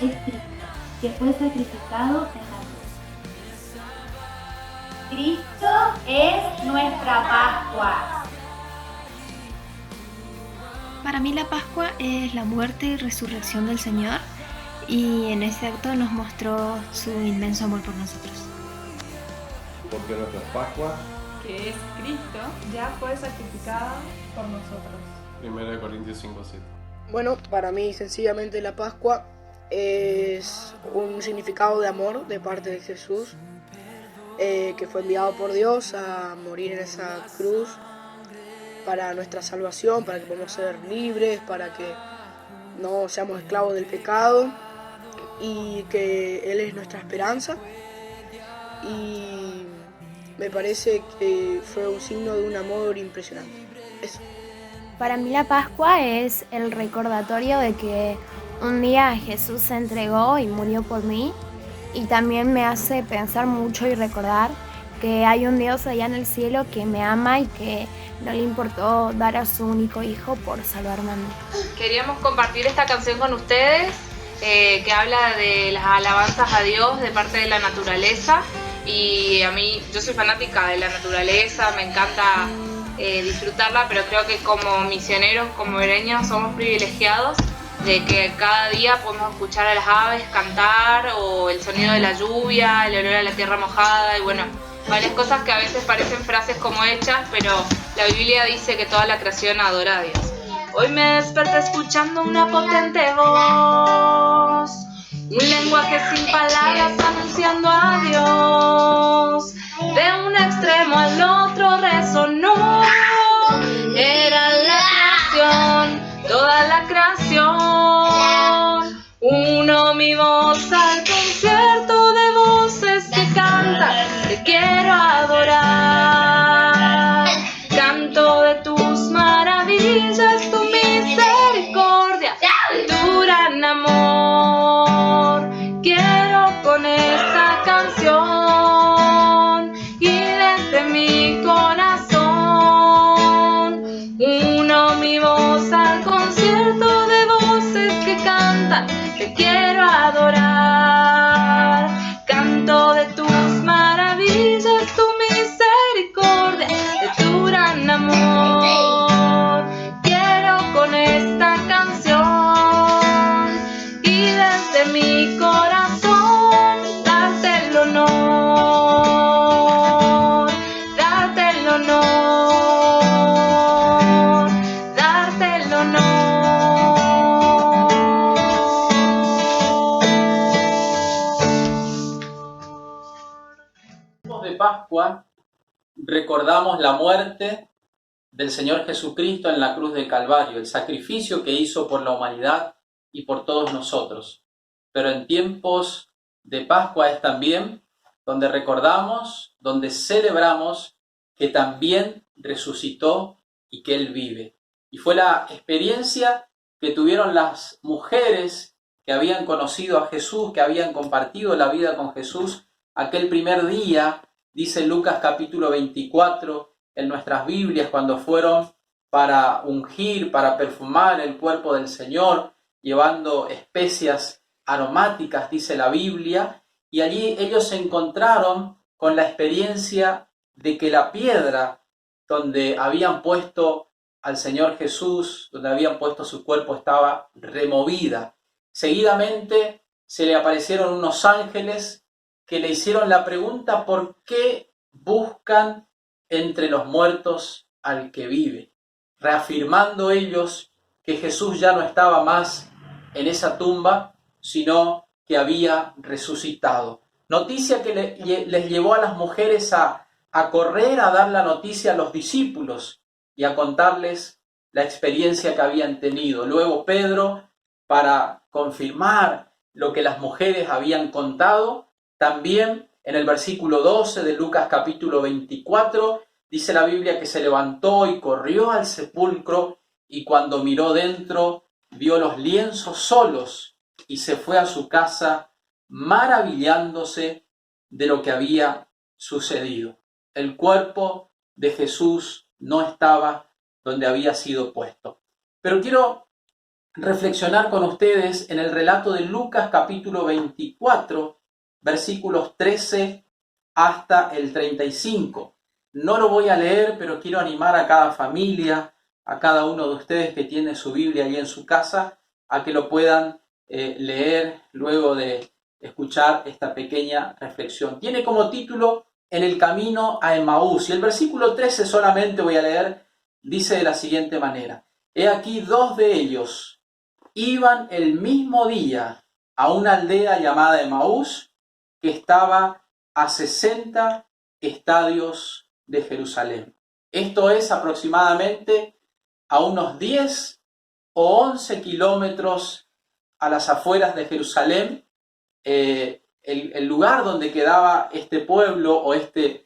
es Cristo, que fue sacrificado en la cruz. Cristo es nuestra Pascua. Para mí la Pascua es la muerte y resurrección del Señor, y en ese acto nos mostró su inmenso amor por nosotros. Porque nuestra Pascua, que es Cristo, ya fue sacrificada por nosotros. 1 Corintios 5:7. Bueno, para mí sencillamente la Pascua es un significado de amor de parte de Jesús, que fue enviado por Dios a morir en esa cruz para nuestra salvación, para que podamos ser libres, para que no seamos esclavos del pecado, y que Él es nuestra esperanza. Y me parece que fue un signo de un amor impresionante. Eso. Para mí la Pascua es el recordatorio de que un día Jesús se entregó y murió por mí, y también me hace pensar mucho y recordar que hay un Dios allá en el cielo que me ama y que no le importó dar a su único hijo por salvarme a mí. Queríamos compartir esta canción con ustedes, que habla de las alabanzas a Dios de parte de la naturaleza. Y a mí, yo soy fanática de la naturaleza, me encanta disfrutarla, pero creo que como misioneros, como vereños, somos privilegiados de que cada día podemos escuchar a las aves cantar, o el sonido de la lluvia, el olor a la tierra mojada, y bueno, varias cosas que a veces parecen frases como hechas, pero la Biblia dice que toda la creación adora a Dios. Hoy me desperté escuchando una potente voz, un lenguaje sin palabras anunciando a Dios. De un extremo al otro resonó, era la creación, toda la creación. Uno mi voz al concierto de voces que cantan, te quiero adorar. Canto de tus maravillas, tu misericordia, tu gran amor. Quiero con esta canción y desde mi corazón uno mi voz al concierto de voces que cantan, te quiero adorar. Canto de tus maravillas, tu misericordia, de tu gran amor. Quiero con esta canción y desde mi corazón darte el honor, darte el honor, darte el honor. De Pascua recordamos la muerte del Señor Jesucristo en la cruz del Calvario, el sacrificio que hizo por la humanidad y por todos nosotros. Pero en tiempos de Pascua es también donde recordamos, donde celebramos que también resucitó y que Él vive. Y fue la experiencia que tuvieron las mujeres que habían conocido a Jesús, que habían compartido la vida con Jesús aquel primer día, dice Lucas capítulo 24 en nuestras Biblias, cuando fueron para ungir, para perfumar el cuerpo del Señor, llevando especias aromáticas, dice la Biblia, y allí ellos se encontraron con la experiencia de que la piedra donde habían puesto al Señor Jesús, donde habían puesto su cuerpo, estaba removida. Seguidamente se le aparecieron unos ángeles que le hicieron la pregunta: ¿por qué buscan entre los muertos al que vive? Reafirmando ellos que Jesús ya no estaba más en esa tumba, sino que había resucitado. Noticia que les llevó a las mujeres a correr a dar la noticia a los discípulos y a contarles la experiencia que habían tenido. Luego Pedro, para confirmar lo que las mujeres habían contado, también en el versículo 12 de Lucas capítulo 24, dice la Biblia que se levantó y corrió al sepulcro, y cuando miró dentro, vio los lienzos solos y se fue a su casa maravillándose de lo que había sucedido. El cuerpo de Jesús no estaba donde había sido puesto. Pero quiero reflexionar con ustedes en el relato de Lucas capítulo 24, versículos 13 hasta el 35. No lo voy a leer, pero quiero animar a cada familia, a cada uno de ustedes que tiene su Biblia ahí en su casa, a que lo puedan leer luego de escuchar esta pequeña reflexión. Tiene como título En el camino a Emaús, y el versículo 13 solamente voy a leer, dice de la siguiente manera: He aquí dos de ellos iban el mismo día a una aldea llamada Emaús, que estaba a 60 estadios de Jerusalén. Esto es aproximadamente a unos 10 o 11 kilómetros a las afueras de Jerusalén. El lugar donde quedaba este pueblo o esta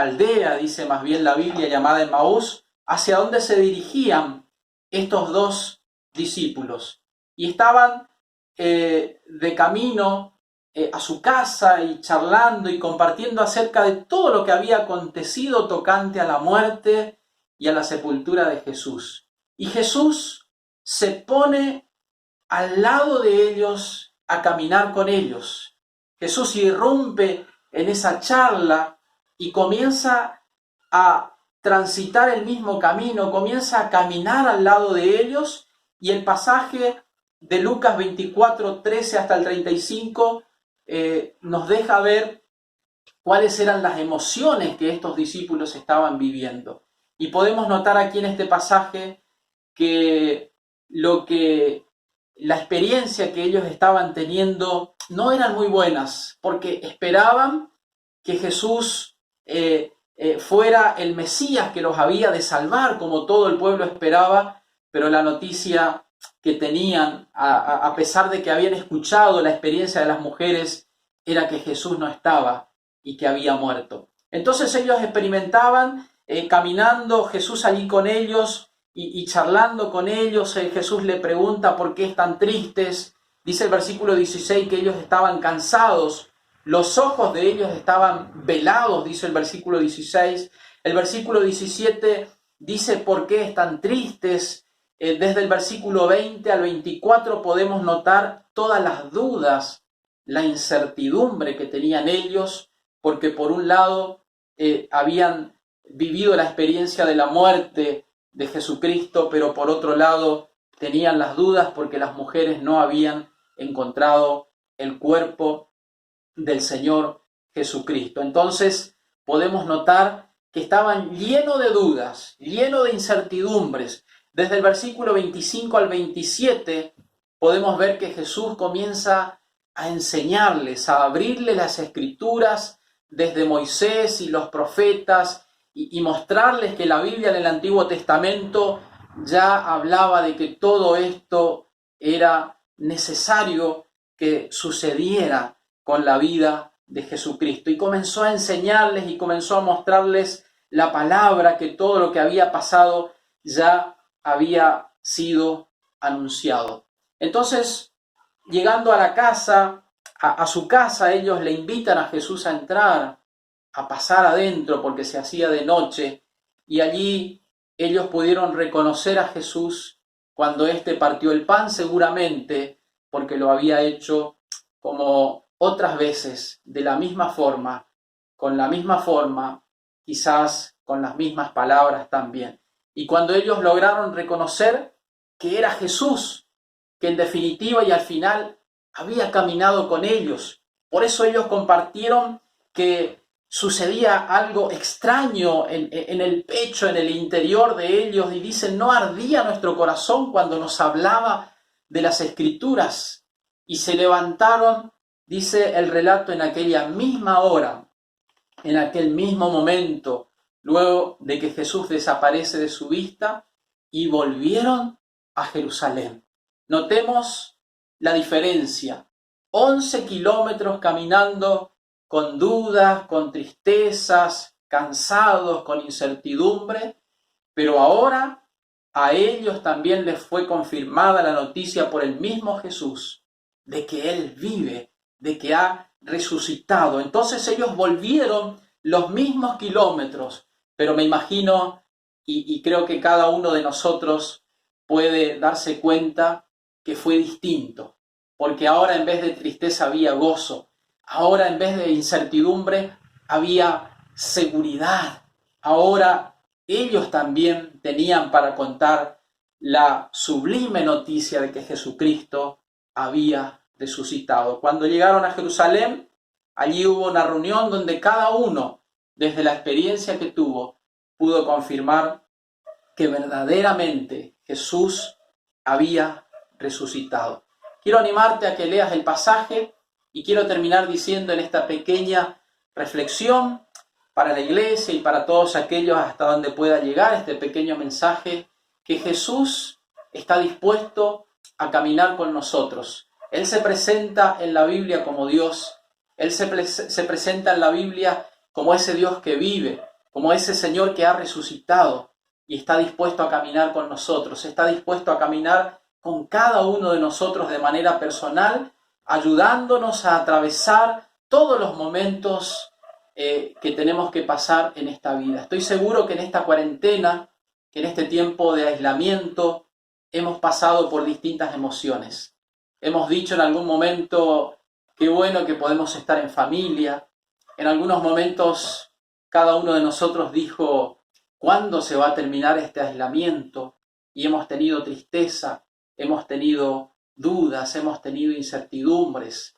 aldea, dice más bien la Biblia, llamada Emaús, hacia donde se dirigían estos dos discípulos. Y estaban de camino a su casa y charlando y compartiendo acerca de todo lo que había acontecido tocante a la muerte y a la sepultura de Jesús. Y Jesús se pone al lado de ellos a caminar con ellos. Jesús irrumpe en esa charla y comienza a transitar el mismo camino, comienza a caminar al lado de ellos, y el pasaje de Lucas 24, 13 hasta el 35 nos deja ver cuáles eran las emociones que estos discípulos estaban viviendo. Y podemos notar aquí en este pasaje que la experiencia que ellos estaban teniendo no eran muy buenas, porque esperaban que Jesús fuera el Mesías que los había de salvar, como todo el pueblo esperaba, pero la noticia que tenían, a pesar de que habían escuchado la experiencia de las mujeres, era que Jesús no estaba y que había muerto. Entonces ellos experimentaban, caminando Jesús allí con ellos, y charlando con ellos. Jesús le pregunta por qué están tristes. Dice el versículo 16 que ellos estaban cansados, los ojos de ellos estaban velados, dice el versículo 16. El versículo 17 dice por qué están tristes. Desde el versículo 20 al 24 podemos notar todas las dudas, la incertidumbre que tenían ellos, porque por un lado habían vivido la experiencia de la muerte de Jesucristo, pero por otro lado tenían las dudas porque las mujeres no habían encontrado el cuerpo del Señor Jesucristo. Entonces podemos notar que estaban llenos de dudas, llenos de incertidumbres. Desde el versículo 25 al 27 podemos ver que Jesús comienza a enseñarles, a abrirles las Escrituras desde Moisés y los profetas, y mostrarles que la Biblia en el Antiguo Testamento ya hablaba de que todo esto era necesario que sucediera con la vida de Jesucristo. Y comenzó a enseñarles y comenzó a mostrarles la palabra, que todo lo que había pasado ya había sido anunciado. Entonces, llegando a la casa, a su casa, ellos le invitan a Jesús a entrar, a pasar adentro porque se hacía de noche, y allí ellos pudieron reconocer a Jesús cuando éste partió el pan, seguramente porque lo había hecho como otras veces, de la misma forma, con la misma forma, quizás con las mismas palabras también. Y cuando ellos lograron reconocer que era Jesús, que en definitiva y al final había caminado con ellos, por eso ellos compartieron que sucedía algo extraño en el pecho, en el interior de ellos, y dicen, no ardía nuestro corazón cuando nos hablaba de las Escrituras. Y se levantaron, dice el relato, en aquella misma hora, en aquel mismo momento, luego de que Jesús desaparece de su vista, y volvieron a Jerusalén. Notemos la diferencia. 11 kilómetros caminando, con dudas, con tristezas, cansados, con incertidumbre, pero ahora a ellos también les fue confirmada la noticia por el mismo Jesús de que Él vive, de que ha resucitado. Entonces ellos volvieron los mismos kilómetros, pero me imagino, y creo que cada uno de nosotros puede darse cuenta que fue distinto, porque ahora en vez de tristeza había gozo, ahora en vez de incertidumbre había seguridad, ahora ellos también tenían para contar la sublime noticia de que Jesucristo había resucitado. Cuando llegaron a Jerusalén, allí hubo una reunión donde cada uno, desde la experiencia que tuvo, pudo confirmar que verdaderamente Jesús había resucitado. Quiero animarte a que leas el pasaje y quiero terminar diciendo en esta pequeña reflexión para la iglesia y para todos aquellos hasta donde pueda llegar este pequeño mensaje, que Jesús está dispuesto a caminar con nosotros. Él se presenta en la Biblia como Dios, Él se presenta en la Biblia como ese Dios que vive, como ese Señor que ha resucitado y está dispuesto a caminar con nosotros, está dispuesto a caminar con cada uno de nosotros de manera personal, ayudándonos a atravesar todos los momentos que tenemos que pasar en esta vida. Estoy seguro que en esta cuarentena, que en este tiempo de aislamiento, hemos pasado por distintas emociones. Hemos dicho en algún momento, qué bueno que podemos estar en familia. En algunos momentos, cada uno de nosotros dijo, ¿cuándo se va a terminar este aislamiento? Y hemos tenido tristeza, hemos tenido dudas, hemos tenido incertidumbres.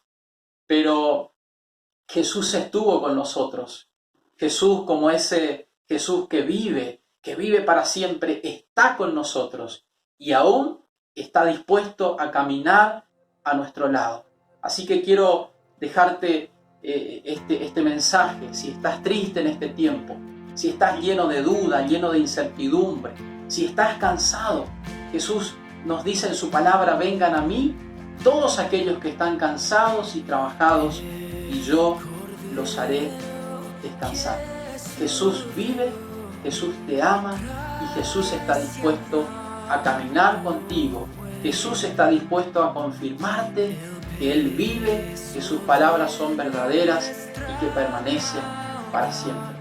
Pero Jesús estuvo con nosotros. Jesús, como ese Jesús que vive para siempre, está con nosotros y aún está dispuesto a caminar a nuestro lado. Así que quiero dejarte este mensaje. Si estás triste en este tiempo, si estás lleno de duda, lleno de incertidumbre, si estás cansado, Jesús nos dice en su palabra, vengan a mí todos aquellos que están cansados y trabajados, y yo los haré descansar. Jesús vive, Jesús te ama y Jesús está dispuesto a caminar contigo. Jesús está dispuesto a confirmarte que Él vive, que sus palabras son verdaderas y que permanecen para siempre.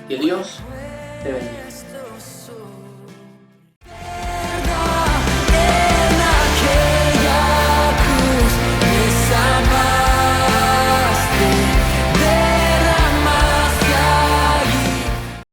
Que Dios te bendiga.